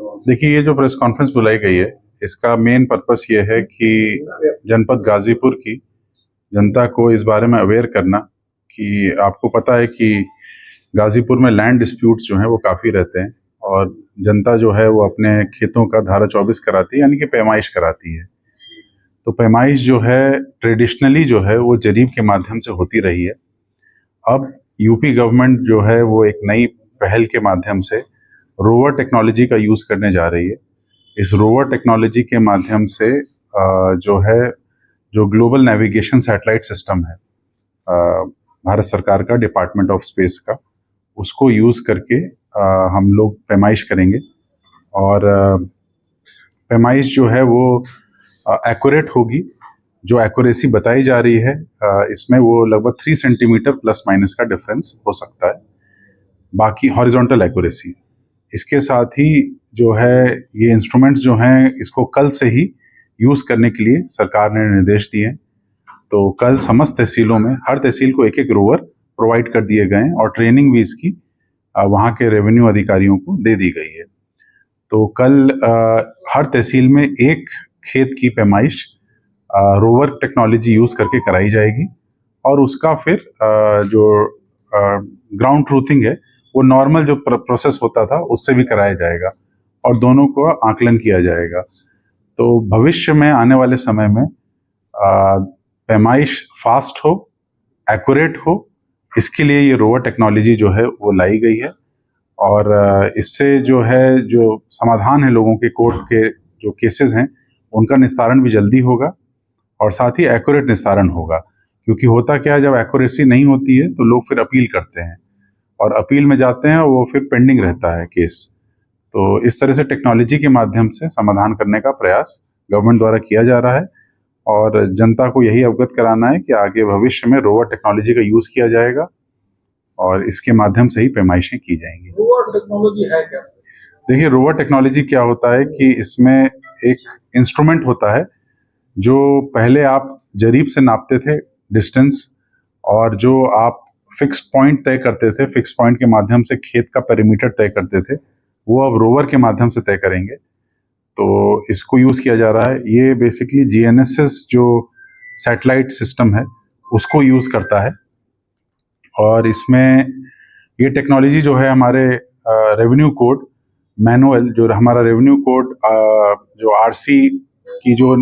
देखिए, ये जो प्रेस कॉन्फ्रेंस बुलाई गई है, इसका मेन पर्पस ये है कि जनपद गाजीपुर की जनता को इस बारे में अवेयर करना कि आपको पता है कि गाजीपुर में लैंड डिस्प्यूट्स जो हैं वो काफ़ी रहते हैं और जनता जो है वो अपने खेतों का धारा 24 कराती है, यानी कि पैमाइश कराती है। तो पैमाइश जो है ट्रेडिशनली जो है वो जरीब के माध्यम से होती रही है। अब यूपी गवर्नमेंट जो है वो एक नई पहल के माध्यम से रोवर टेक्नोलॉजी का यूज़ करने जा रही है। इस रोवर टेक्नोलॉजी के माध्यम से जो है जो ग्लोबल नेविगेशन सैटेलाइट सिस्टम है भारत सरकार का, डिपार्टमेंट ऑफ स्पेस का, उसको यूज़ करके हम लोग पैमाइश करेंगे। और पैमाइश जो है वो एक्यूरेट होगी। जो एक्यूरेसी बताई जा रही है इसमें वो लगभग 3 सेंटीमीटर प्लस माइनस का डिफरेंस हो सकता है, बाकी हॉरिजॉन्टल एक्यूरेसी। इसके साथ ही जो है ये इंस्ट्रूमेंट्स जो हैं इसको कल से ही यूज़ करने के लिए सरकार ने निर्देश दिए हैं। तो कल समस्त तहसीलों में हर तहसील को एक एक रोवर प्रोवाइड कर दिए गए हैं और ट्रेनिंग भी इसकी वहाँ के रेवेन्यू अधिकारियों को दे दी गई है। तो कल हर तहसील में एक खेत की पैमाइश रोवर टेक्नोलॉजी यूज़ करके कराई जाएगी और उसका फिर जो ग्राउंड ट्रूथिंग है वो नॉर्मल जो प्रोसेस होता था उससे भी कराया जाएगा और दोनों को आकलन किया जाएगा। तो भविष्य में आने वाले समय में पैमाइश फास्ट हो, एक्यूरेट हो, इसके लिए ये रोवर टेक्नोलॉजी जो है वो लाई गई है। और इससे जो है जो समाधान है लोगों के कोर्ट के जो केसेस हैं उनका निस्तारण भी जल्दी होगा और साथ ही एक्यूरेट निस्तारण होगा। क्योंकि होता क्या है, जब एक्यूरेसी नहीं होती है तो लोग फिर अपील करते हैं और अपील में जाते हैं, वो फिर पेंडिंग रहता है केस। तो इस तरह से टेक्नोलॉजी के माध्यम से समाधान करने का प्रयास गवर्नमेंट द्वारा किया जा रहा है और जनता को यही अवगत कराना है कि आगे भविष्य में रोवर टेक्नोलॉजी का यूज़ किया जाएगा और इसके माध्यम से ही पैमाइशें की जाएंगी। रोवर टेक्नोलॉजी है क्या? देखिए, रोवर टेक्नोलॉजी क्या होता है कि इसमें एक इंस्ट्रूमेंट होता है जो पहले आप जरीब से नापते थे डिस्टेंस, और जो आप फिक्स्ड पॉइंट तय करते थे, फिक्स्ड पॉइंट के माध्यम से खेत का पेरीमीटर तय करते थे, वो अब रोवर के माध्यम से तय करेंगे। तो इसको यूज़ किया जा रहा है। ये बेसिकली GNSS जो सैटेलाइट सिस्टम है उसको यूज़ करता है और इसमें ये टेक्नोलॉजी जो है हमारे रेवेन्यू कोड मैनुअल, जो हमारा रेवेन्यू कोड जो RC की जो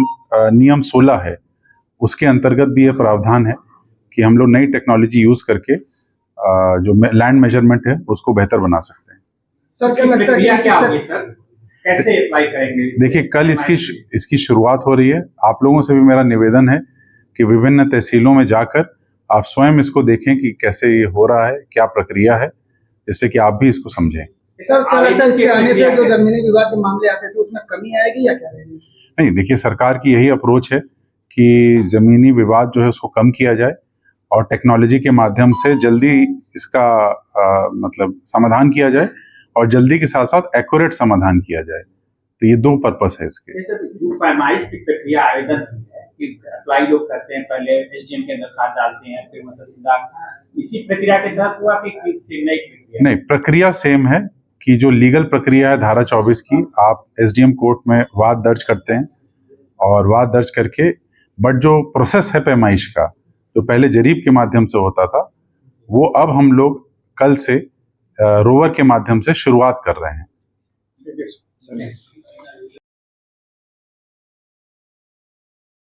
नियम 16 है उसके अंतर्गत भी ये प्रावधान है कि हम लोग नई टेक्नोलॉजी यूज़ करके जो लैंड मेजरमेंट है उसको बेहतर बना सकते हैं। सर, क्या लगता है क्या होगी सर? कैसे अप्लाई करेंगे? देखिए, कल इसकी शुरुआत हो रही है। आप लोगों से भी मेरा निवेदन है कि विभिन्न तहसीलों में जाकर आप स्वयं इसको देखें कि कैसे ये हो रहा है, क्या प्रक्रिया है, जिससे कि आप भी इसको समझें। सर, क्या लगता है इसके आने से जो जमीनी विवाद के मामले आते थे उसमें कमी आएगी या क्या रहेगी? नहीं, देखिए, सरकार की यही अप्रोच है कि जमीनी विवाद जो है उसको कम किया जाए और टेक्नोलॉजी के माध्यम से जल्दी इसका मतलब समाधान किया जाए और जल्दी के साथ साथ एक्यूरेट समाधान किया जाए। तो ये दो पर्पस है इसके। जो पैमाइश की प्रक्रिया आवेदन है कि अप्लाई लोग करते हैं, पहले SDM के अंदर खाद डालते हैं, फिर मतलब इसी प्रक्रिया के तहत हुआ कि नई प्रक्रिया? नहीं, प्रक्रिया सेम है कि जो लीगल प्रक्रिया है धारा 24 की, आप SDM कोर्ट में वाद दर्ज करते हैं और वाद दर्ज करके, बट जो प्रोसेस है पैमाइश का जो पहले जरीब के माध्यम से होता था वो अब हम लोग कल से रोवर के माध्यम से शुरुआत कर रहे हैं।